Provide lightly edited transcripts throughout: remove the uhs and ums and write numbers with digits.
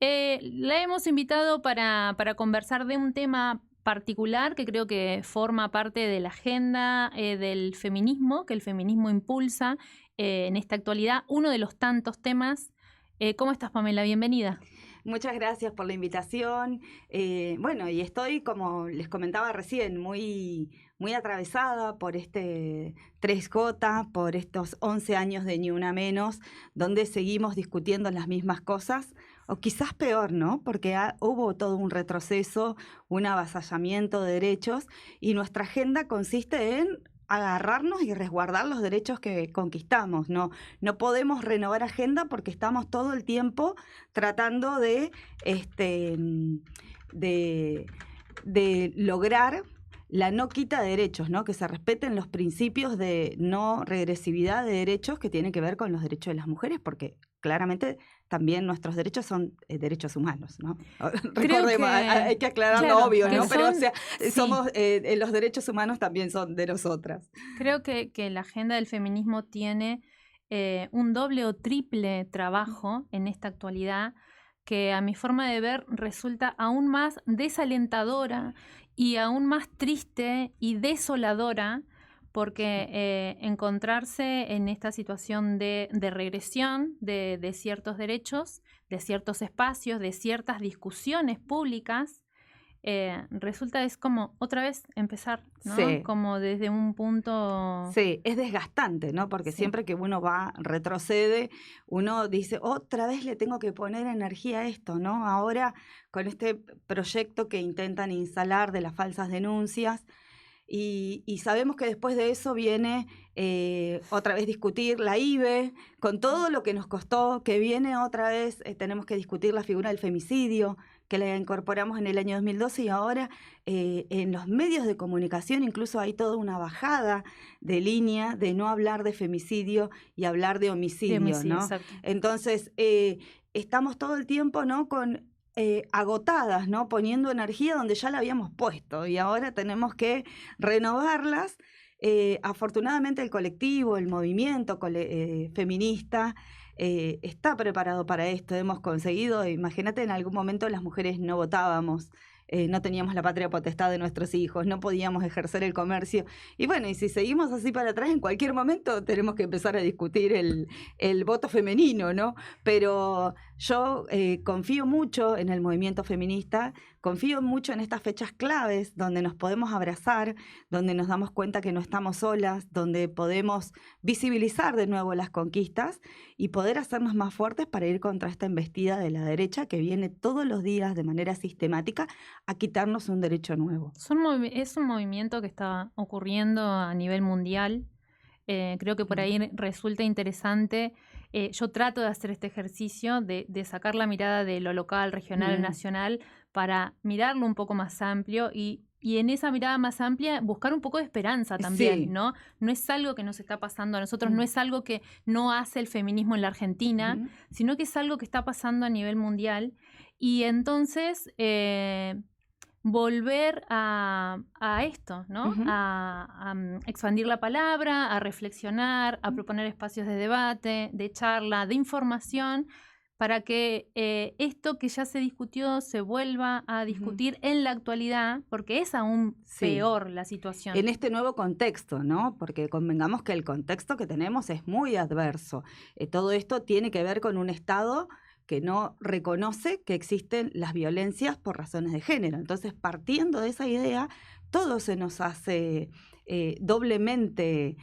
La hemos invitado para conversar de un tema particular que creo que forma parte de la agenda del feminismo, que el feminismo impulsa en esta actualidad, uno de los tantos temas. ¿Cómo estás, Pamela? Bienvenida. Muchas gracias por la invitación. Bueno, y estoy, como les comentaba recién, muy atravesada por este 3J, por estos 11 años de Ni Una Menos, donde seguimos discutiendo las mismas cosas, o quizás peor, ¿no? Porque hubo todo un retroceso, un avasallamiento de derechos, y nuestra agenda consiste en agarrarnos y resguardar los derechos que conquistamos. No podemos renovar agenda porque estamos todo el tiempo tratando este, de, de lograr la no quita de derechos, ¿no? Que se respeten los principios de no regresividad de derechos que tienen que ver con los derechos de las mujeres, porque claramente también nuestros derechos son derechos humanos, ¿no? Creo Recordemos, que, hay que aclarar lo claro, obvio, que ¿no? Pero o son, sea, sí, somos, los derechos humanos también son de nosotras. creo que la agenda del feminismo tiene un doble o triple trabajo en esta actualidad que a mi forma de ver resulta aún más desalentadora y aún más triste y desoladora porque encontrarse en esta situación de regresión de ciertos derechos, de ciertos espacios, de ciertas discusiones públicas, resulta es como otra vez empezar, ¿no? Sí. Como desde un punto, Sí, es desgastante, ¿no? Porque sí, siempre que uno retrocede, uno dice, otra vez le tengo que poner energía a esto, ¿no? Ahora con este proyecto que intentan instalar de las falsas denuncias, y sabemos que después de eso viene otra vez discutir la IVE, con todo lo que nos costó, que viene otra vez, tenemos que discutir la figura del femicidio, que la incorporamos en el año 2012 y ahora en los medios de comunicación incluso hay toda una bajada de línea de no hablar de femicidio y hablar de de homicidio, homicidio, ¿no? exacto. Entonces, estamos todo el tiempo, ¿no? Con agotadas, ¿no? Poniendo energía donde ya la habíamos puesto y ahora tenemos que renovarlas. Afortunadamente el colectivo, el movimiento feminista está preparado para esto. Hemos conseguido, imagínate, en algún momento las mujeres no votábamos. No teníamos la patria potestad de nuestros hijos, no podíamos ejercer el comercio. Y bueno, y si seguimos así para atrás, en cualquier momento tenemos que empezar a discutir el voto femenino, ¿no? Pero yo confío mucho en el movimiento feminista, confío mucho en estas fechas claves donde nos podemos abrazar, donde nos damos cuenta que no estamos solas, donde podemos visibilizar de nuevo las conquistas y poder hacernos más fuertes para ir contra esta embestida de la derecha que viene todos los días de manera sistemática a quitarnos un derecho nuevo. Es un movimiento que está ocurriendo a nivel mundial. Creo que por ahí resulta interesante. Yo trato de hacer este ejercicio de sacar la mirada de lo local, regional, nacional, para mirarlo un poco más amplio y en esa mirada más amplia buscar un poco de esperanza también, Sí. ¿no? No es algo que nos está pasando a nosotros, no es algo que no hace el feminismo en la Argentina, sino que es algo que está pasando a nivel mundial. Y entonces volver a esto, ¿no? A expandir la palabra, a reflexionar, a proponer espacios de debate, de charla, de información, para que esto que ya se discutió se vuelva a discutir en la actualidad, porque es aún Sí. peor la situación. En este nuevo contexto, ¿no? Porque convengamos que el contexto que tenemos es muy adverso. Todo esto tiene que ver con un Estado que no reconoce que existen las violencias por razones de género. Entonces, partiendo de esa idea, todo se nos hace doblemente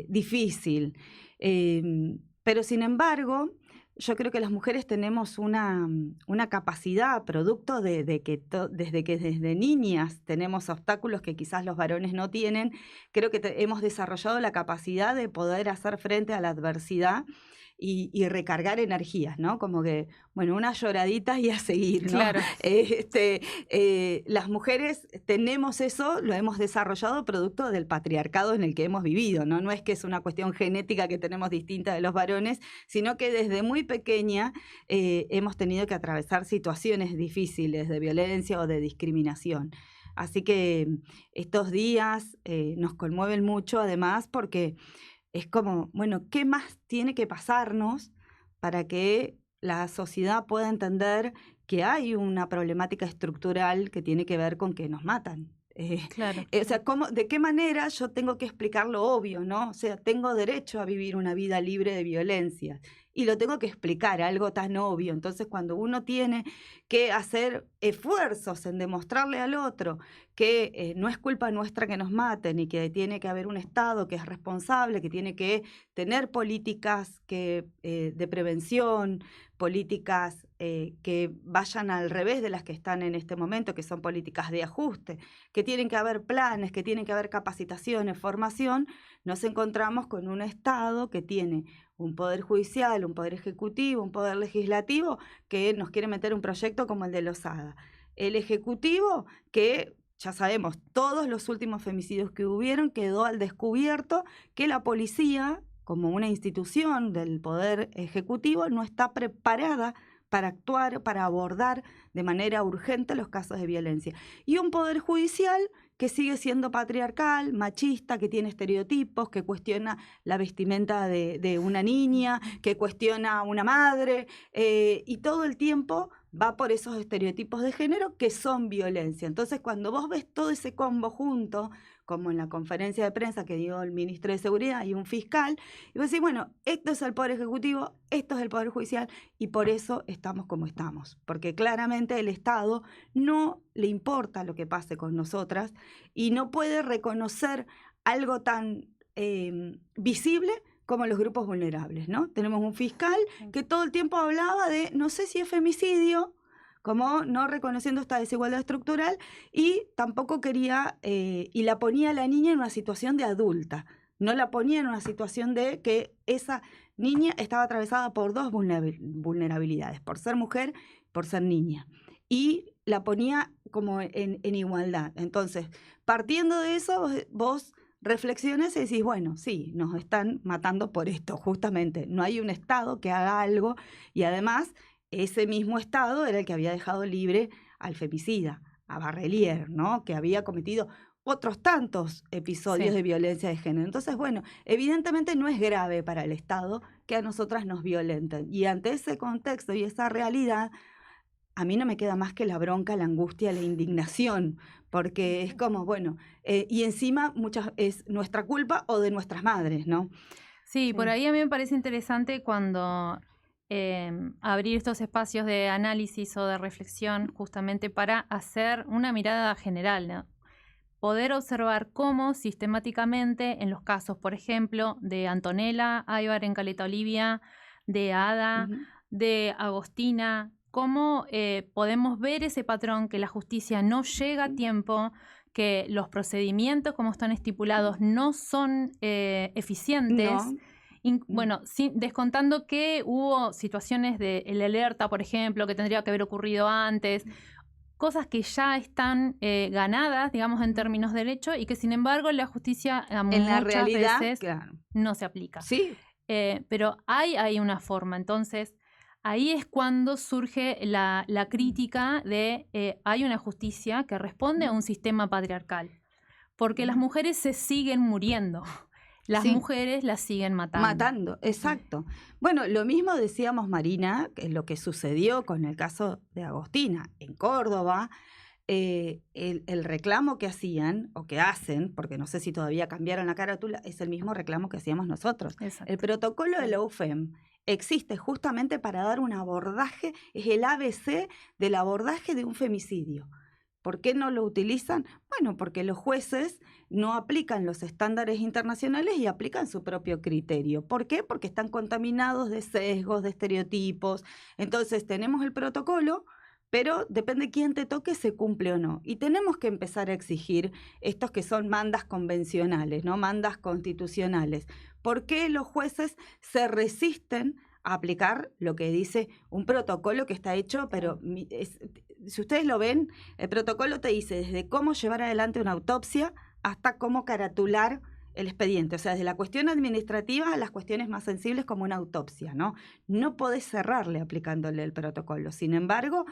difícil. Pero sin embargo, yo creo que las mujeres tenemos una capacidad, producto de que desde niñas tenemos obstáculos que quizás los varones no tienen. Creo que hemos desarrollado la capacidad de poder hacer frente a la adversidad y recargar energías, ¿no? Como que, bueno, unas lloraditas y a seguir, ¿no? Claro. Las mujeres tenemos eso, lo hemos desarrollado producto del patriarcado en el que hemos vivido, ¿no? No es que es una cuestión genética que tenemos distinta de los varones, sino que desde muy pequeña hemos tenido que atravesar situaciones difíciles de violencia o de discriminación. Así que estos días nos conmueven mucho, además, porque es como, bueno, ¿qué más tiene que pasarnos para que la sociedad pueda entender que hay una problemática estructural que tiene que ver con que nos matan. Claro. O sea, ¿de qué manera yo tengo que explicar lo obvio, ¿no? O sea, tengo derecho a vivir una vida libre de violencia y lo tengo que explicar, algo tan obvio. Entonces, cuando uno tiene que hacer esfuerzos en demostrarle al otro que no es culpa nuestra que nos maten y que tiene que haber un Estado que es responsable, que tiene que tener políticas de prevención, políticas que vayan al revés de las que están en este momento, que son políticas de ajuste, que tienen que haber planes, que tienen que haber capacitaciones, formación, nos encontramos con un Estado que tiene un poder judicial, un poder ejecutivo, un poder legislativo, que nos quiere meter un proyecto como el de Lozada. El ejecutivo, que ya sabemos, todos los últimos femicidios que hubieron, quedó al descubierto que la policía, como una institución del poder ejecutivo, no está preparada para actuar, para abordar de manera urgente los casos de violencia. Y un poder judicial que sigue siendo patriarcal, machista, que tiene estereotipos, que cuestiona la vestimenta de una niña, que cuestiona a una madre, y todo el tiempo va por esos estereotipos de género que son violencia. Entonces, cuando vos ves todo ese combo junto, como en la conferencia de prensa que dio el ministro de Seguridad y un fiscal, y vos decís, bueno, esto es el Poder Ejecutivo, esto es el Poder Judicial, y por eso estamos como estamos, porque claramente el Estado no le importa lo que pase con nosotras y no puede reconocer algo tan visible como los grupos vulnerables, ¿no? Tenemos un fiscal que todo el tiempo hablaba de, no sé si es femicidio, como no reconociendo esta desigualdad estructural, y tampoco quería, y la ponía a la niña en una situación de adulta, no la ponía en una situación de que esa niña estaba atravesada por dos vulnerabilidades, por ser mujer, por ser niña, y la ponía como en igualdad. Entonces, partiendo de eso, vos reflexiones y decís, bueno, sí, nos están matando por esto, justamente. No hay un Estado que haga algo y además ese mismo Estado era el que había dejado libre al femicida, a Barrelier, ¿no? Que había cometido otros tantos episodios de violencia de género. Entonces, bueno, evidentemente no es grave para el Estado que a nosotras nos violenten. Y ante ese contexto y esa realidad, a mí no me queda más que la bronca, la angustia, la indignación, porque es como, bueno, y encima es nuestra culpa o de nuestras madres, ¿no? Sí, por ahí a mí me parece interesante cuando abrir estos espacios de análisis o de reflexión justamente para hacer una mirada general, ¿no? Poder observar cómo sistemáticamente en los casos, por ejemplo, de Antonella Aybar en Caleta Olivia, de Ada, de Agostina, cómo podemos ver ese patrón que la justicia no llega a tiempo, que los procedimientos como están estipulados no son eficientes. No. Bueno, descontando que hubo situaciones de el alerta, por ejemplo, que tendría que haber ocurrido antes, cosas que ya están ganadas, digamos, en términos de derecho y que, sin embargo, la justicia en la realidad, veces claro, no se aplica. Sí. Pero hay una forma. Entonces, ahí es cuando surge la crítica de hay una justicia que responde a un sistema patriarcal. Porque las mujeres se siguen muriendo. Las mujeres las siguen matando. Matando, exacto. Bueno, lo mismo decíamos, Marina, que lo que sucedió con el caso de Agostina en Córdoba, el reclamo que hacían, o que hacen, porque no sé si todavía cambiaron la carátula, es el mismo reclamo que hacíamos nosotros. Exacto. El protocolo de la UFEM existe justamente para dar un abordaje, es el ABC del abordaje de un femicidio. ¿Por qué no lo utilizan? Bueno, porque los jueces no aplican los estándares internacionales y aplican su propio criterio. ¿Por qué? Porque están contaminados de sesgos, de estereotipos. Entonces tenemos el protocolo, pero depende quién te toque, se cumple o no. Y tenemos que empezar a exigir estos que son mandas convencionales, ¿no? Mandas constitucionales. ¿Por qué los jueces se resisten a aplicar lo que dice un protocolo que está hecho, pero si ustedes lo ven, el protocolo te dice desde cómo llevar adelante una autopsia hasta cómo caratular el expediente, o sea, desde la cuestión administrativa a las cuestiones más sensibles como una autopsia, ¿no? No podés cerrarle aplicándole el protocolo. Sin embargo,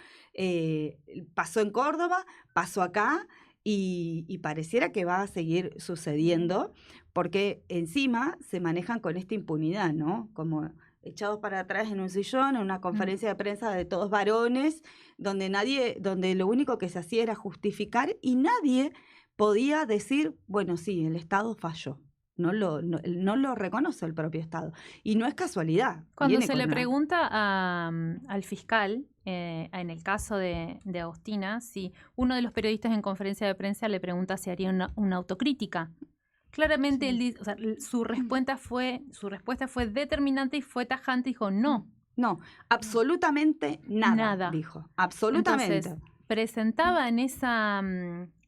pasó en Córdoba, pasó acá y pareciera que va a seguir sucediendo porque encima se manejan con esta impunidad, ¿no? Como echados para atrás en un sillón, en una conferencia de prensa de todos varones, donde lo único que se hacía era justificar y nadie podía decir, bueno, sí, el Estado falló. No lo reconoce el propio Estado. Y no es casualidad. Cuando se le pregunta al fiscal, en el caso de Agostina, si uno de los periodistas en conferencia de prensa le pregunta si haría una autocrítica. Claramente él dice, o sea, su respuesta fue determinante y fue tajante, dijo no. No, absolutamente nada. Dijo. Absolutamente. Entonces, presentaba en esa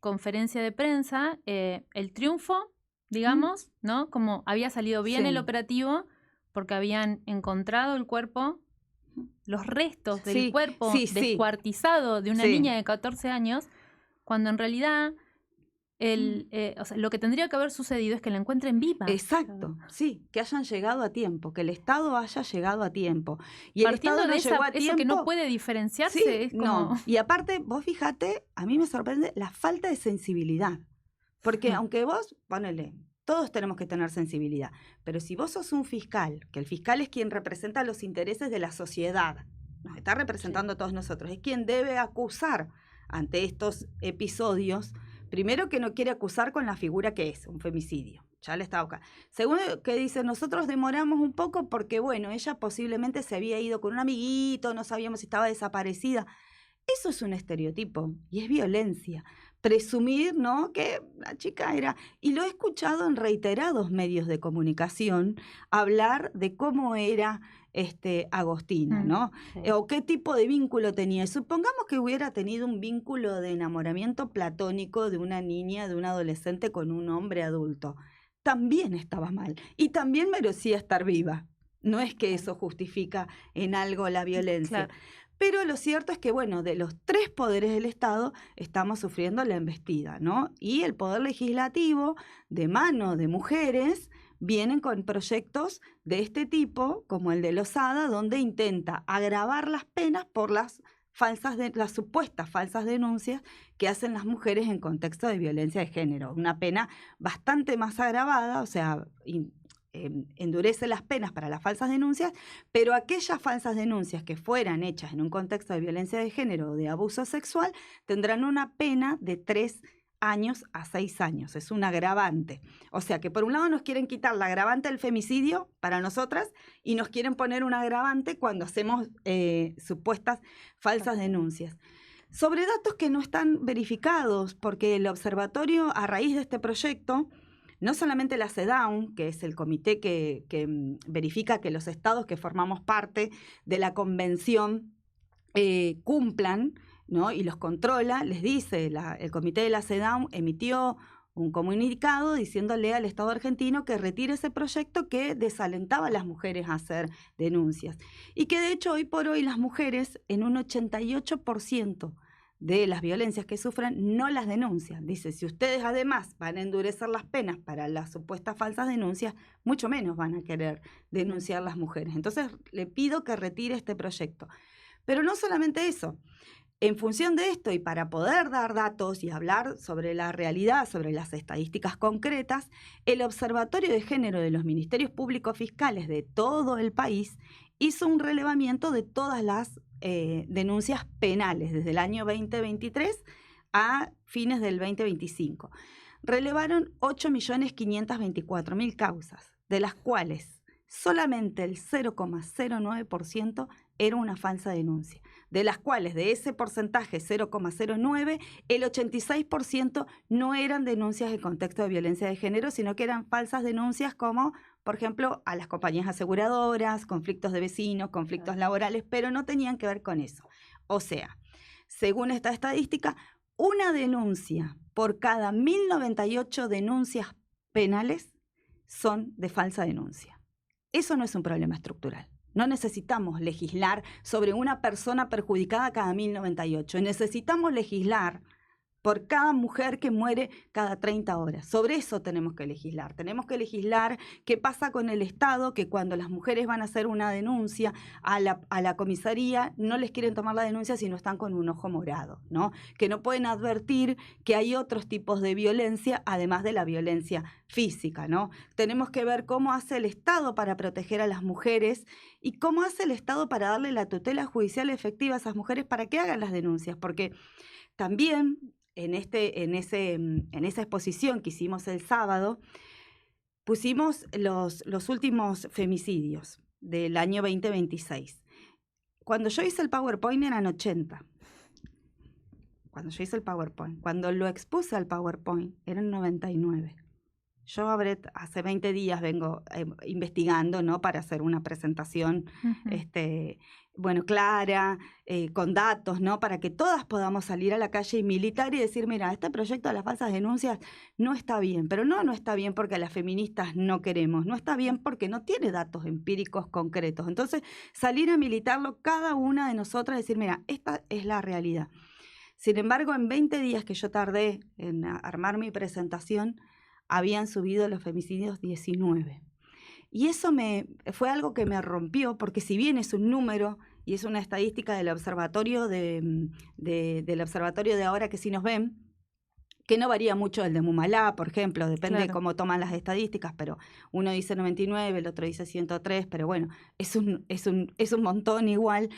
conferencia de prensa el triunfo, digamos, ¿no? Como había salido bien el operativo porque habían encontrado el cuerpo, los restos del cuerpo descuartizado de una niña de 14 años, cuando en realidad o sea, lo que tendría que haber sucedido es que la encuentren viva. Exacto, sí, que hayan llegado a tiempo, que el Estado haya llegado a tiempo. Y partiendo el Estado no llegó a tiempo, eso que no puede diferenciarse, es como... No. Y aparte, vos fíjate, a mí me sorprende la falta de sensibilidad. Porque aunque vos, ponele, todos tenemos que tener sensibilidad, pero si vos sos un fiscal, que el fiscal es quien representa los intereses de la sociedad, nos está representando a todos nosotros, es quien debe acusar ante estos episodios. Primero, que no quiere acusar con la figura que es, un femicidio. Ya le estaba acá. Segundo, que dice, nosotros demoramos un poco porque, bueno, ella posiblemente se había ido con un amiguito, no sabíamos si estaba desaparecida. Eso es un estereotipo y es violencia. Presumir, ¿no?, que la chica era... Y lo he escuchado en reiterados medios de comunicación hablar de cómo era Agostina, ¿no? Sí. O qué tipo de vínculo tenía. Supongamos que hubiera tenido un vínculo de enamoramiento platónico de una niña, de un adolescente con un hombre adulto. También estaba mal y también merecía estar viva. No es que eso justifica en algo la violencia. Claro. Pero lo cierto es que, bueno, de los 3 poderes del Estado estamos sufriendo la embestida, ¿no? Y el poder legislativo, de mano de mujeres, vienen con proyectos de este tipo, como el de Lozada, donde intenta agravar las penas por las supuestas falsas denuncias que hacen las mujeres en contexto de violencia de género. Una pena bastante más agravada, o sea, endurece las penas para las falsas denuncias, pero aquellas falsas denuncias que fueran hechas en un contexto de violencia de género o de abuso sexual tendrán una pena de 3 años a 6 años. Es un agravante. O sea que por un lado nos quieren quitar la agravante del femicidio para nosotras y nos quieren poner un agravante cuando hacemos supuestas falsas denuncias. Sobre datos que no están verificados, porque el observatorio, a raíz de este proyecto, no solamente la CEDAW, que es el comité que verifica que los estados que formamos parte de la convención cumplan, ¿no?, y los controla, les dice, el comité de la CEDAW emitió un comunicado diciéndole al Estado argentino que retire ese proyecto que desalentaba a las mujeres a hacer denuncias. Y que de hecho hoy por hoy las mujeres en un 88% de las violencias que sufren no las denuncian. Dice, si ustedes además van a endurecer las penas para las supuestas falsas denuncias, mucho menos van a querer denunciar las mujeres. Entonces le pido que retire este proyecto. Pero no solamente eso. En función de esto y para poder dar datos y hablar sobre la realidad, sobre las estadísticas concretas, el Observatorio de Género de los Ministerios Públicos Fiscales de todo el país hizo un relevamiento de todas las denuncias penales desde el año 2023 a fines del 2025. Relevaron 8.524.000 causas, de las cuales solamente el 0,09% era una falsa denuncia, de las cuales de ese porcentaje 0,09, el 86% no eran denuncias en contexto de violencia de género, sino que eran falsas denuncias como, por ejemplo, a las compañías aseguradoras, conflictos de vecinos, conflictos laborales, pero no tenían que ver con eso. O sea, según esta estadística, una denuncia por cada 1.098 denuncias penales son de falsa denuncia. Eso no es un problema estructural. No necesitamos legislar sobre una persona perjudicada cada 1.098. Necesitamos legislar por cada mujer que muere cada 30 horas. Sobre eso tenemos que legislar. Tenemos que legislar qué pasa con el Estado, que cuando las mujeres van a hacer una denuncia a la comisaría, no les quieren tomar la denuncia si no están con un ojo morado, ¿no? Que no pueden advertir que hay otros tipos de violencia, además de la violencia física, ¿no? Tenemos que ver cómo hace el Estado para proteger a las mujeres y cómo hace el Estado para darle la tutela judicial efectiva a esas mujeres para que hagan las denuncias, porque también en esa exposición que hicimos el sábado, pusimos los últimos femicidios del año 2026. Cuando yo hice el PowerPoint eran 80. Cuando yo hice el PowerPoint. Cuando lo expuse al PowerPoint eran 99. Yo hace 20 días vengo investigando, ¿no? Para hacer una presentación clara, con datos, ¿no? Para que todas podamos salir a la calle y militar y decir, mira, este proyecto de las falsas denuncias no está bien, pero no está bien porque las feministas no queremos, no está bien porque no tiene datos empíricos concretos. Entonces, salir a militarlo cada una de nosotras y decir, mira, esta es la realidad. Sin embargo, en 20 días que yo tardé en armar mi presentación, habían subido los femicidios 19. Y eso fue algo que me rompió, porque si bien es un número y es una estadística del observatorio del observatorio de Ahora que sí nos ven, que no varía mucho del de Mumalá, por ejemplo, depende de cómo toman las estadísticas, pero uno dice 99, el otro dice 103, pero bueno, es un montón igual.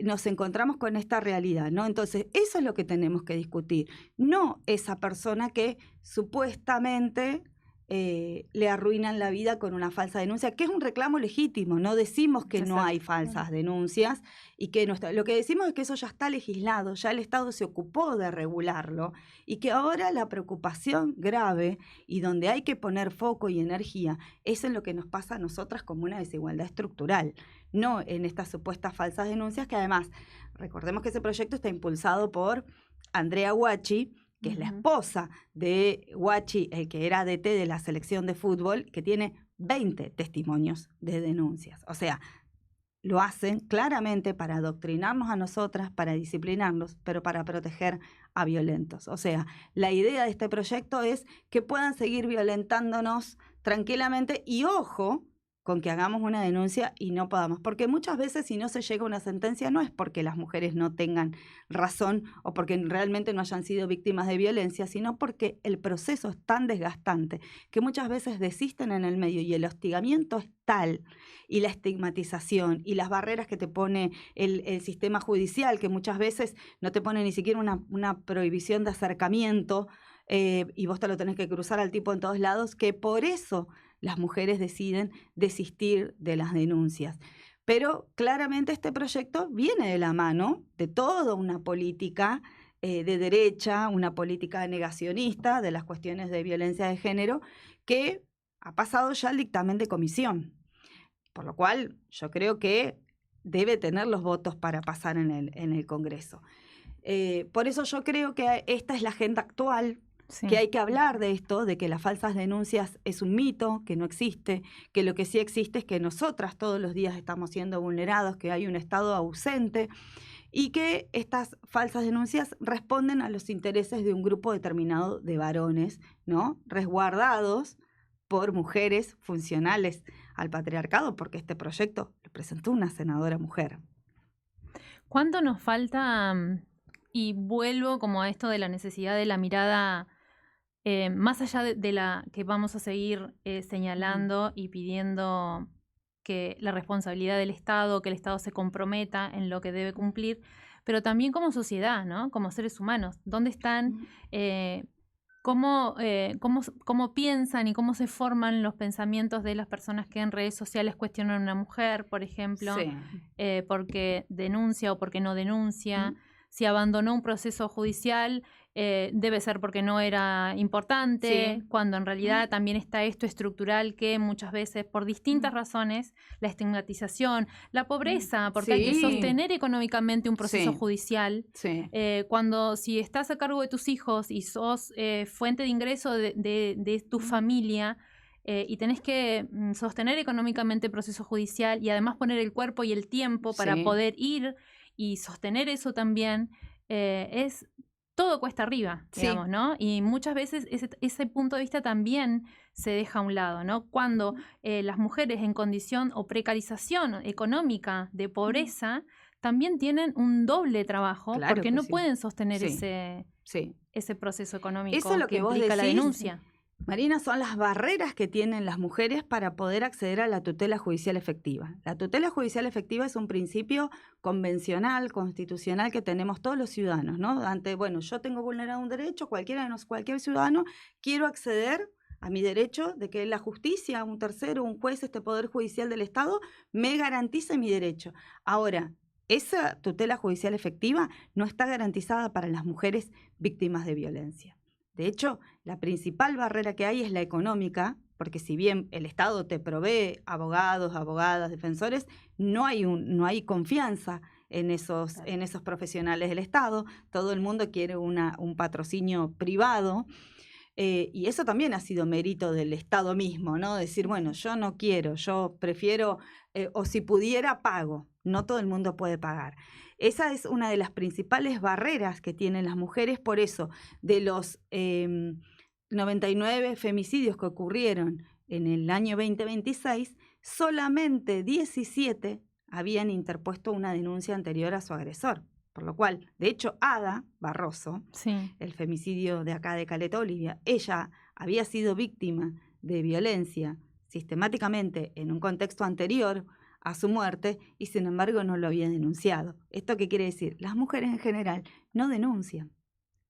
Nos encontramos con esta realidad, ¿no? Entonces, eso es lo que tenemos que discutir, no esa persona que supuestamente le arruinan la vida con una falsa denuncia, que es un reclamo legítimo, no decimos que no hay falsas denuncias y que no está, lo que decimos es que eso ya está legislado, ya el Estado se ocupó de regularlo y que ahora la preocupación grave y donde hay que poner foco y energía es en lo que nos pasa a nosotras como una desigualdad estructural, no en estas supuestas falsas denuncias que además, recordemos que ese proyecto está impulsado por Andrea Huachi, que es la esposa de Huachi, el que era DT de la selección de fútbol, que tiene 20 testimonios de denuncias. O sea, lo hacen claramente para adoctrinarnos a nosotras, para disciplinarnos, pero para proteger a violentos. O sea, la idea de este proyecto es que puedan seguir violentándonos tranquilamente y ojo, con que hagamos una denuncia y no podamos. Porque muchas veces si no se llega a una sentencia no es porque las mujeres no tengan razón o porque realmente no hayan sido víctimas de violencia, sino porque el proceso es tan desgastante que muchas veces desisten en el medio y el hostigamiento es tal y la estigmatización y las barreras que te pone el sistema judicial, que muchas veces no te pone ni siquiera una prohibición de acercamiento y vos te lo tenés que cruzar al tipo en todos lados, que por eso las mujeres deciden desistir de las denuncias. Pero claramente este proyecto viene de la mano de toda una política de derecha, una política negacionista de las cuestiones de violencia de género, que ha pasado ya el dictamen de comisión. Por lo cual yo creo que debe tener los votos para pasar en el Congreso. Por eso yo creo que esta es la agenda actual. Sí. Que hay que hablar de esto, de que las falsas denuncias es un mito, que no existe, que lo que sí existe es que nosotras todos los días estamos siendo vulnerados, que hay un Estado ausente y que estas falsas denuncias responden a los intereses de un grupo determinado de varones, ¿no? Resguardados por mujeres funcionales al patriarcado, porque este proyecto lo presentó una senadora mujer. ¿Cuánto nos falta? Y vuelvo como a esto de la necesidad de la mirada más allá de la que vamos a seguir señalando y pidiendo que la responsabilidad del Estado, que el Estado se comprometa en lo que debe cumplir, pero también como sociedad, ¿no? Como seres humanos. ¿Dónde están? ¿Cómo piensan y cómo se forman los pensamientos de las personas que en redes sociales cuestionan a una mujer, por ejemplo, porque denuncia o porque no denuncia? Si abandonó un proceso judicial, debe ser porque no era importante, cuando en realidad también está esto estructural que muchas veces, por distintas razones, la estigmatización, la pobreza, porque hay que sostener económicamente un proceso judicial. Cuando si estás a cargo de tus hijos y sos fuente de ingreso de tu familia, y tenés que sostener económicamente el proceso judicial y además poner el cuerpo y el tiempo para poder ir y sostener eso también, es todo cuesta arriba, Sí. digamos, ¿no? Y muchas veces ese punto de vista también se deja a un lado, ¿no? Cuando las mujeres en condición o precarización económica de pobreza también tienen un doble trabajo Claro porque que no sí. pueden sostener Sí. Sí. ese proceso Eso económico es lo que que vos implica la decís, denuncia. Marina, son las barreras que tienen las mujeres para poder acceder a la tutela judicial efectiva. La tutela judicial efectiva es un principio convencional, constitucional que tenemos todos los ciudadanos, ¿no? Bueno, yo tengo vulnerado un derecho, cualquier ciudadano, quiero acceder a mi derecho de que la justicia, un tercero, un juez, este poder judicial del Estado, me garantice mi derecho. Ahora, esa tutela judicial efectiva no está garantizada para las mujeres víctimas de violencia. De hecho, la principal barrera que hay es la económica, porque si bien el Estado te provee abogados, abogadas, defensores, no hay confianza en esos profesionales del Estado. Todo el mundo quiere un patrocinio privado. Y eso también ha sido mérito del Estado mismo, ¿no? Decir, bueno, yo no quiero, yo prefiero, o si pudiera, pago. No todo el mundo puede pagar. Esa es una de las principales barreras que tienen las mujeres. Por eso, de los 99 femicidios que ocurrieron en el año 2026, solamente 17 habían interpuesto una denuncia anterior a su agresor. Por lo cual, de hecho, Ada Barroso, el femicidio de acá de Caleta Olivia, ella había sido víctima de violencia sistemáticamente en un contexto anterior a su muerte y sin embargo no lo había denunciado. ¿Esto qué quiere decir? Las mujeres en general no denuncian.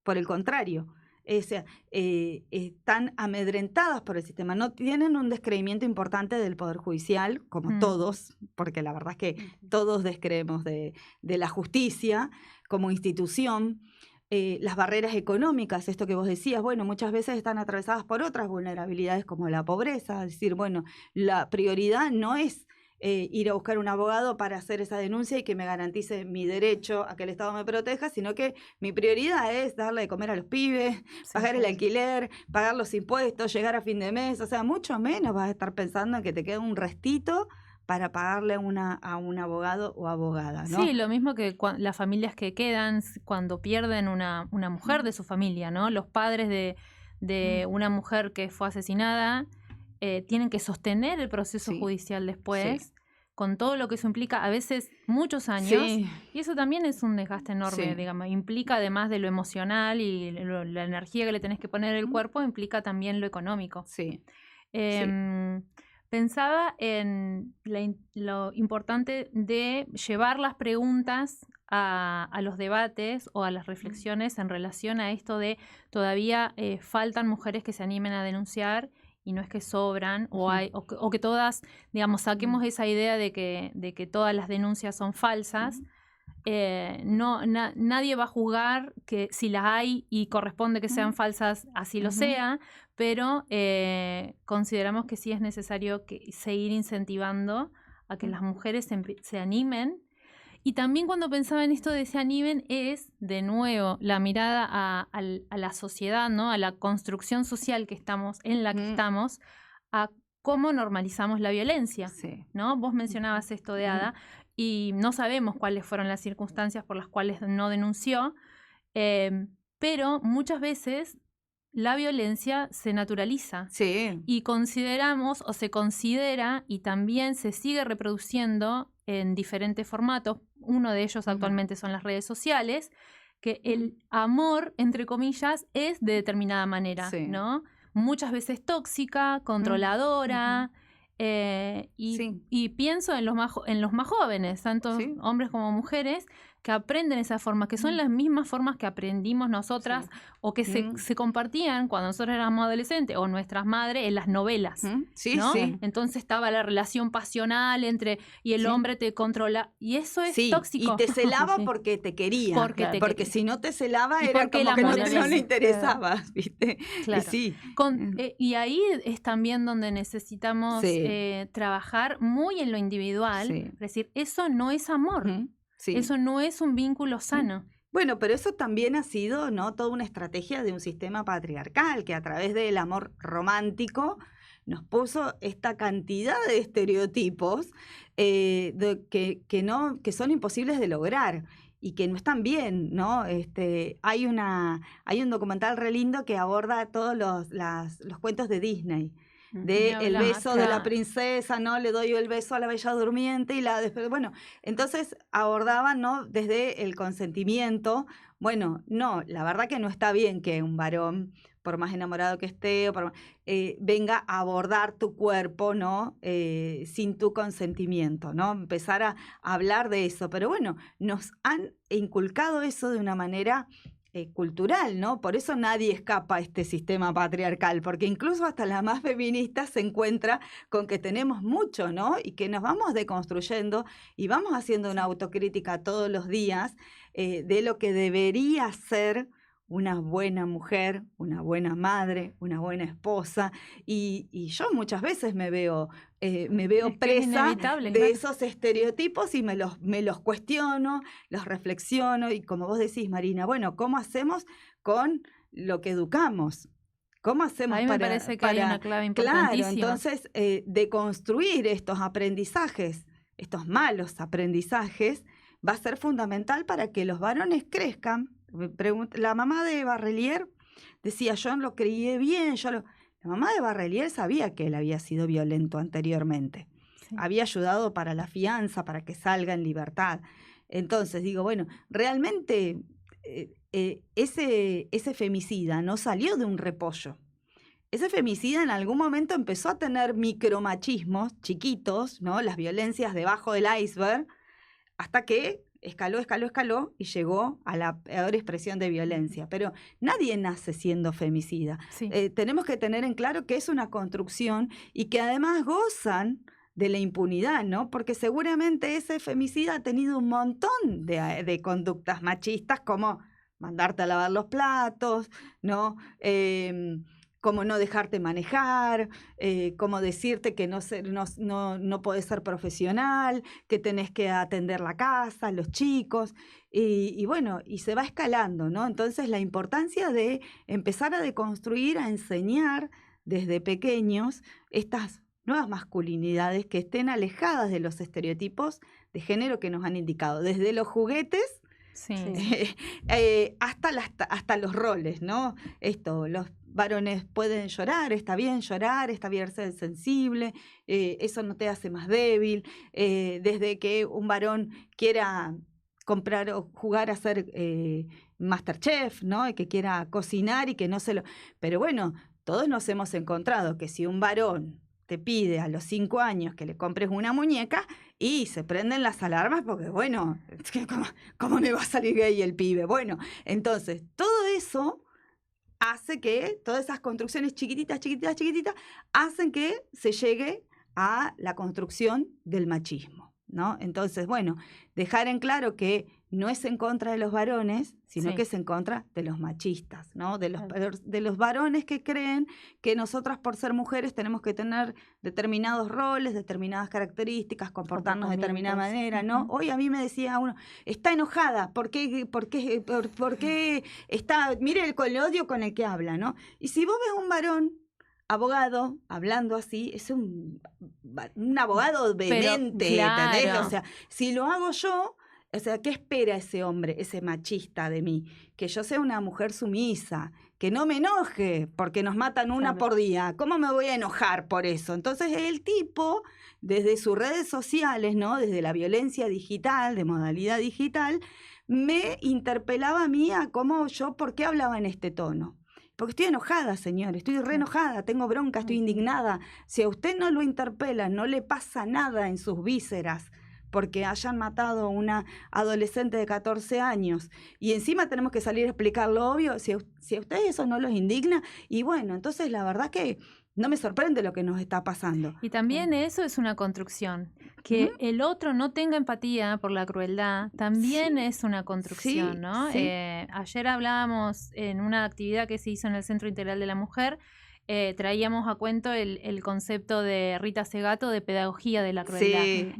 Por el contrario, están amedrentadas por el sistema, no tienen un descreimiento importante del Poder Judicial, como todos, porque la verdad es que todos descreemos de la justicia como institución. Las barreras económicas, esto que vos decías, bueno, muchas veces están atravesadas por otras vulnerabilidades como la pobreza, es decir, bueno, la prioridad no es ir a buscar un abogado para hacer esa denuncia y que me garantice mi derecho a que el Estado me proteja, sino que mi prioridad es darle de comer a los pibes, pagar el alquiler, pagar los impuestos, llegar a fin de mes, o sea, mucho menos vas a estar pensando en que te queda un restito para pagarle a un abogado o abogada, ¿no? Sí, lo mismo que las familias que quedan cuando pierden una mujer de su familia, ¿no? Los padres de una mujer que fue asesinada tienen que sostener el proceso judicial después, con todo lo que eso implica, a veces muchos años, y eso también es un desgaste enorme, digamos, implica además de lo emocional y la energía que le tenés que poner al cuerpo, implica también lo económico. Pensaba en lo importante de llevar las preguntas a los debates o a las reflexiones en relación a esto de todavía faltan mujeres que se animen a denunciar y no es que sobran o que todas, digamos, saquemos esa idea de que todas las denuncias son falsas. Nadie va a juzgar que si las hay y corresponde que sean falsas, así lo sea, pero consideramos que sí es necesario seguir incentivando a que las mujeres se animen. Y también cuando pensaba en esto de se animen es, de nuevo, la mirada a la sociedad, ¿no? A la construcción social en la que estamos, a cómo normalizamos la violencia, ¿no? Vos mencionabas esto de Ada, y no sabemos cuáles fueron las circunstancias por las cuales no denunció, pero muchas veces la violencia se naturaliza y consideramos o se considera y también se sigue reproduciendo en diferentes formatos. Uno de ellos actualmente son las redes sociales, que el amor, entre comillas, es de determinada manera, ¿no? Muchas veces tóxica, controladora, y pienso en los más jóvenes, tanto hombres como mujeres, que aprenden esas formas, que son las mismas formas que aprendimos nosotras o que se compartían cuando nosotros éramos adolescentes o nuestras madres en las novelas, ¿no? Entonces estaba la relación pasional y el hombre te controla, y eso es tóxico. Y te celaba porque te quería, porque si no te celaba era como que no le interesaba, ¿viste? Claro. Y ahí es también donde necesitamos trabajar muy en lo individual, es decir, eso no es amor. Eso no es un vínculo sano. Bueno, pero eso también ha sido, ¿no?, toda una estrategia de un sistema patriarcal que a través del amor romántico nos puso esta cantidad de estereotipos que son imposibles de lograr. y que no están bien, ¿no? Hay un documental re lindo que aborda todos los cuentos de Disney. De el beso de la princesa, ¿no? Le doy el beso a la bella durmiente y después, bueno, entonces abordaban, ¿no? Desde el consentimiento. Bueno, no, la verdad que no está bien que un varón, por más enamorado que esté, venga a abordar tu cuerpo, ¿no? Sin tu consentimiento, ¿no? Empezar a hablar de eso. Pero bueno, nos han inculcado eso de una manera cultural, ¿no? Por eso nadie escapa a este sistema patriarcal, porque incluso hasta la más feminista se encuentra con que tenemos mucho, ¿no? Y que nos vamos deconstruyendo y vamos haciendo una autocrítica todos los días de lo que debería ser una buena mujer, una buena madre, una buena esposa. Y yo muchas veces me veo presa de esos estereotipos y me los cuestiono, los reflexiono. Y como vos decís, Marina, bueno, ¿cómo hacemos con lo que educamos? ¿Cómo hacemos Ahí me parece que hay una clave importantísima. Claro, entonces, deconstruir estos aprendizajes, estos malos aprendizajes, va a ser fundamental para que los varones crezcan. La mamá de Barrelier decía, yo lo crié bien, La mamá de Barrelier sabía que él había sido violento anteriormente. Sí. Había ayudado para la fianza, para que salga en libertad. Entonces, digo, bueno, realmente ese femicida no salió de un repollo. Ese femicida en algún momento empezó a tener micromachismos chiquitos, ¿no? Las violencias debajo del iceberg, hasta que escaló y llegó a la peor expresión de violencia. Pero nadie nace siendo femicida. Sí. Tenemos que tener en claro que es una construcción y que además gozan de la impunidad, ¿no? Porque seguramente ese femicida ha tenido un montón de conductas machistas, como mandarte a lavar los platos, ¿no? Como no dejarte manejar, como decirte que no podés ser profesional, que tenés que atender la casa, los chicos, y bueno, y se va escalando, ¿no? Entonces la importancia de empezar a deconstruir, a enseñar desde pequeños estas nuevas masculinidades que estén alejadas de los estereotipos de género que nos han indicado, desde los juguetes, sí. Hasta los roles, ¿no? Los varones pueden llorar, está bien ser sensible, eso no te hace más débil, desde que un varón quiera comprar o jugar a ser MasterChef, ¿no? Y que quiera cocinar y que no se lo... Pero bueno, todos nos hemos encontrado que si un varón te pide a los 5 años que le compres una muñeca y se prenden las alarmas porque, bueno, ¿cómo me va a salir gay el pibe? Bueno, entonces, todo eso hace que todas esas construcciones chiquititas, hacen que se llegue a la construcción del machismo, ¿no? Entonces, bueno, dejar en claro que no es en contra de los varones, sino que es en contra de los machistas, ¿no? De los varones que creen que nosotras por ser mujeres tenemos que tener determinados roles, determinadas características, comportarnos de determinada manera, ¿no? Hoy a mí me decía uno, está enojada, ¿por qué está, mire el odio con el que habla, ¿no? Y si vos ves un varón abogado hablando así, es un abogado vehemente, claro. ¿Entendés? O sea, si lo hago yo, o sea, ¿qué espera ese hombre, ese machista de mí? Que yo sea una mujer sumisa, que no me enoje porque nos matan una por día. ¿Cómo me voy a enojar por eso? Entonces el tipo, desde sus redes sociales, ¿no? Desde la violencia digital, de modalidad digital, me interpelaba a mí a por qué hablaba en este tono. Porque estoy enojada, señor, estoy re enojada, tengo bronca, estoy indignada. Si a usted no lo interpela, no le pasa nada en sus vísceras, porque hayan matado a una adolescente de 14 años, y encima tenemos que salir a explicar lo obvio, si a ustedes eso no los indigna, y bueno, entonces la verdad que no me sorprende lo que nos está pasando. Y también eso es una construcción. Que el otro no tenga empatía por la crueldad también es una construcción, ¿no? Sí. Ayer hablábamos en una actividad que se hizo en el Centro Integral de la Mujer, traíamos a cuento el concepto de Rita Segato de pedagogía de la crueldad. Sí.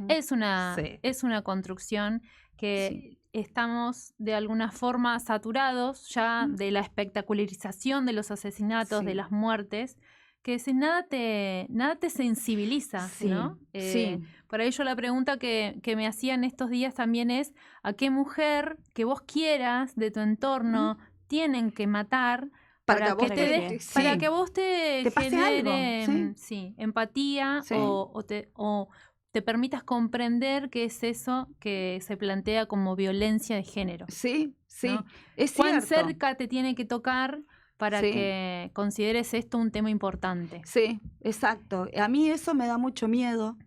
Es una construcción que estamos de alguna forma saturados ya de la espectacularización de los asesinatos, de las muertes, que si nada te sensibiliza, Sí, ¿no? sí. Por ello la pregunta que me hacían estos días también es, ¿a qué mujer que vos quieras de tu entorno tienen que matar Para que a para que vos para sí, que vos te te pase algo, genere, sí, empatía sí. o te permitas comprender qué es eso que se plantea como violencia de género, Sí, ¿no? sí, es ¿Cuán cierto. cerca te tiene que tocar para Sí, que consideres esto un tema importante? sí, exacto. A mí eso me da mucho miedo.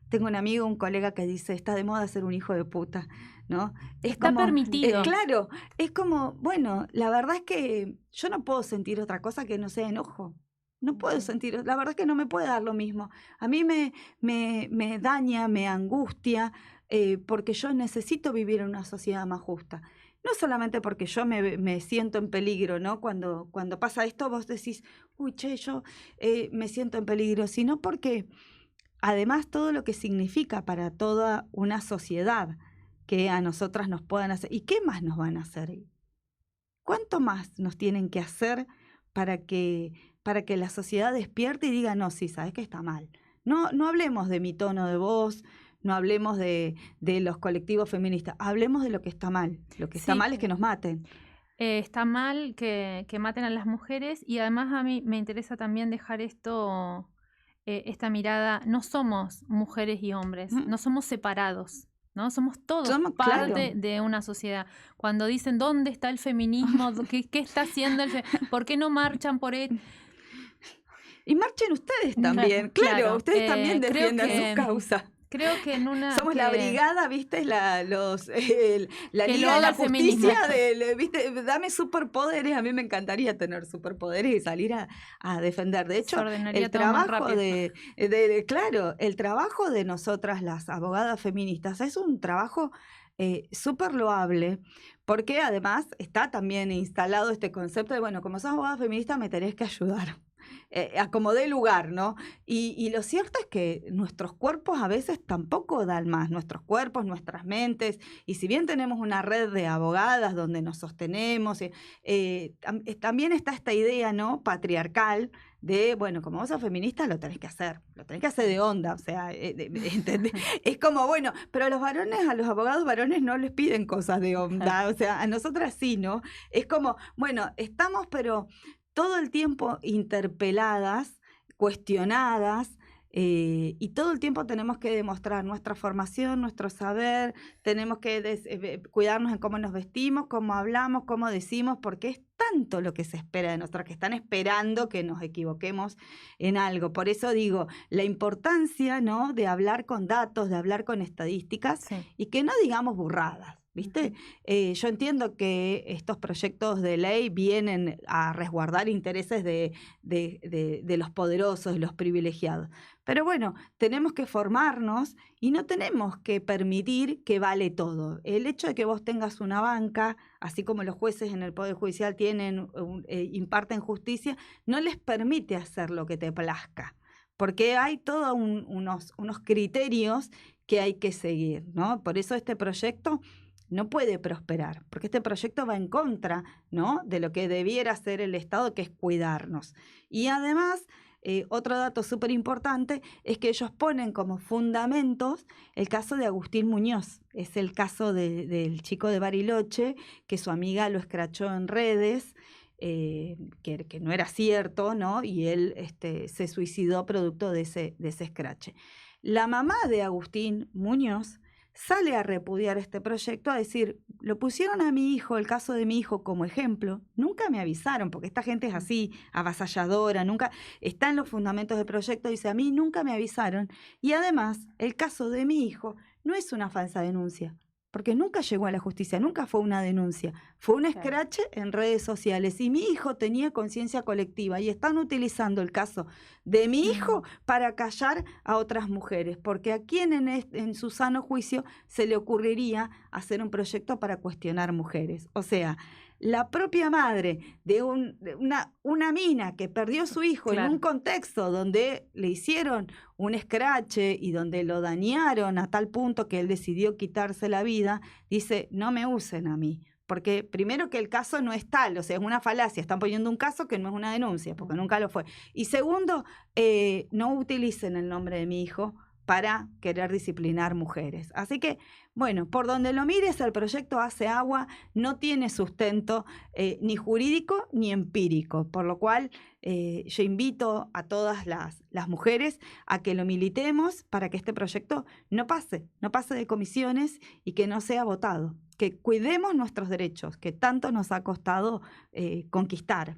Tengo un amigo, un colega que dice, está de moda ser un hijo de puta, ¿no? Es Está como, permitido. claro, es como, bueno, la verdad es que yo no puedo sentir otra cosa que no sea enojo. No puedo sentir, la verdad es que no me puede dar lo mismo. A mí me daña, me angustia, porque yo necesito vivir en una sociedad más justa. No solamente porque yo me siento en peligro, ¿no? Cuando pasa esto, vos decís, uy, che, yo me siento en peligro, sino porque además todo lo que significa para toda una sociedad que a nosotras nos puedan hacer. ¿Y qué más nos van a hacer? ¿Cuánto más nos tienen que hacer para que la sociedad despierte y diga, no, sí, sabes que está mal? No hablemos de mi tono de voz, no hablemos de los colectivos feministas, hablemos de lo que está mal. Lo que está Sí. mal es que nos maten. Está mal que maten a las mujeres y además a mí me interesa también dejar esta mirada, no somos mujeres y hombres, no somos separados, ¿no? Somos todos Somos, parte claro. de una sociedad. Cuando dicen, ¿dónde está el feminismo? ¿Qué está haciendo ¿Por qué no marchan por él? Y marchen ustedes también, claro, ustedes también creo defiendan sus que causas. creo que en una Somos la brigada, ¿viste? La que Liga lo de la haga el feminismo. Justicia, ¿viste? Dame superpoderes, a mí me encantaría tener superpoderes y salir a defender. De Se hecho, ordenaría el todo más trabajo rápido. claro, el trabajo de nosotras las abogadas feministas es un trabajo súper loable, porque además está también instalado este concepto de, bueno, como sos abogada feminista me tenés que ayudar. A como dé lugar, ¿no? Y lo cierto es que nuestros cuerpos a veces tampoco dan más, nuestros cuerpos, nuestras mentes, y si bien tenemos una red de abogadas donde nos sostenemos, también está esta idea, ¿no? Patriarcal de, bueno, como vos sos feminista lo tenés que hacer de onda, o sea, es como, bueno, pero a los varones, a los abogados varones no les piden cosas de onda, o sea, a nosotras sí, ¿no? Es como, bueno, estamos, pero todo el tiempo interpeladas, cuestionadas, y todo el tiempo tenemos que demostrar nuestra formación, nuestro saber, tenemos que cuidarnos en cómo nos vestimos, cómo hablamos, cómo decimos, porque es tanto lo que se espera de nosotros, que están esperando que nos equivoquemos en algo. Por eso digo, la importancia, ¿no?, de hablar con datos, de hablar con estadísticas, Sí. y que no digamos burradas. ¿Viste? Yo entiendo que estos proyectos de ley vienen a resguardar intereses de los poderosos, de los privilegiados. Pero bueno, tenemos que formarnos y no tenemos que permitir que vale todo. El hecho de que vos tengas una banca, así como los jueces en el Poder Judicial imparten justicia, no les permite hacer lo que te plazca, porque hay todos unos criterios que hay que seguir, ¿no? Por eso este proyecto no puede prosperar, porque este proyecto va en contra, ¿no?, de lo que debiera hacer el Estado, que es cuidarnos. Y además, otro dato súper importante es que ellos ponen como fundamentos el caso de Agustín Muñoz. Es el caso del chico de Bariloche, que su amiga lo escrachó en redes, que no era cierto, ¿no? Y él se suicidó producto de ese escrache. La mamá de Agustín Muñoz sale a repudiar este proyecto, a decir, lo pusieron a mi hijo, el caso de mi hijo, como ejemplo, nunca me avisaron, porque esta gente es así, avasalladora, nunca está en los fundamentos del proyecto, dice, a mí nunca me avisaron, y además, el caso de mi hijo no es una falsa denuncia, porque nunca llegó a la justicia, nunca fue una denuncia, fue un escrache en redes sociales, y mi hijo tenía conciencia colectiva, y están utilizando el caso de mi hijo para callar a otras mujeres, porque a quién en su sano juicio se le ocurriría hacer un proyecto para cuestionar mujeres. O sea, la propia madre de una mina que perdió a su hijo en un contexto donde le hicieron un escrache y donde lo dañaron a tal punto que él decidió quitarse la vida, dice, no me usen a mí, porque primero que el caso no es tal, o sea, es una falacia, están poniendo un caso que no es una denuncia, porque nunca lo fue. Y segundo, no utilicen el nombre de mi hijo para querer disciplinar mujeres. Así que, bueno, por donde lo mires, el proyecto Hace Agua no tiene sustento ni jurídico ni empírico, por lo cual yo invito a todas las mujeres a que lo militemos para que este proyecto no pase de comisiones y que no sea votado, que cuidemos nuestros derechos, que tanto nos ha costado conquistar.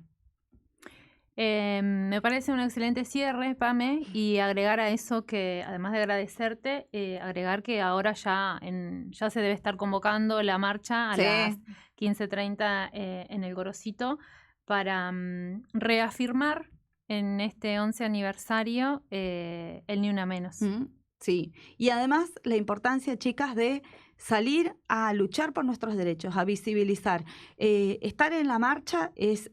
Me parece un excelente cierre, Pame, y agregar a eso que, además de agradecerte, agregar que ahora ya se debe estar convocando la marcha a las 15:30 en el Gorosito para reafirmar en este 11 aniversario el Ni Una Menos. Sí, y además la importancia, chicas, de salir a luchar por nuestros derechos, a visibilizar. Estar en la marcha es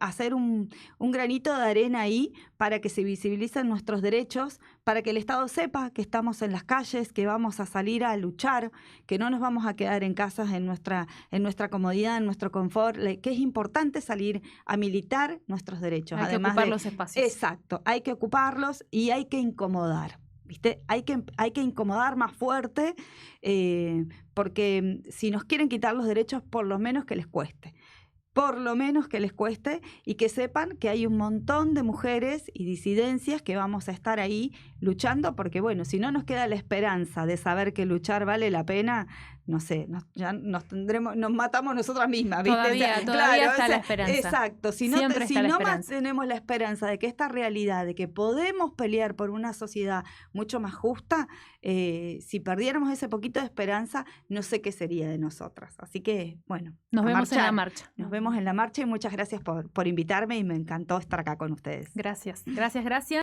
hacer un granito de arena ahí para que se visibilicen nuestros derechos, para que el Estado sepa que estamos en las calles, que vamos a salir a luchar, que no nos vamos a quedar en casas, en nuestra comodidad, en nuestro confort, que es importante salir a militar nuestros derechos. Hay Además que ocupar los espacios. Exacto, hay que ocuparlos y hay que incomodar. ¿Viste? Hay que incomodar más fuerte porque si nos quieren quitar los derechos, por lo menos que les cueste. Por lo menos que les cueste y que sepan que hay un montón de mujeres y disidencias que vamos a estar ahí luchando porque, bueno, si no nos queda la esperanza de saber que luchar vale la pena, no sé, ya nos matamos nosotras mismas, ¿viste? Todavía está la esperanza. Exacto, si no más tenemos la esperanza de que esta realidad, de que podemos pelear por una sociedad mucho más justa, si perdiéramos ese poquito de esperanza, no sé qué sería de nosotras. Así que, bueno. Nos vemos en la marcha. Nos vemos en la marcha y muchas gracias por invitarme y me encantó estar acá con ustedes. Gracias.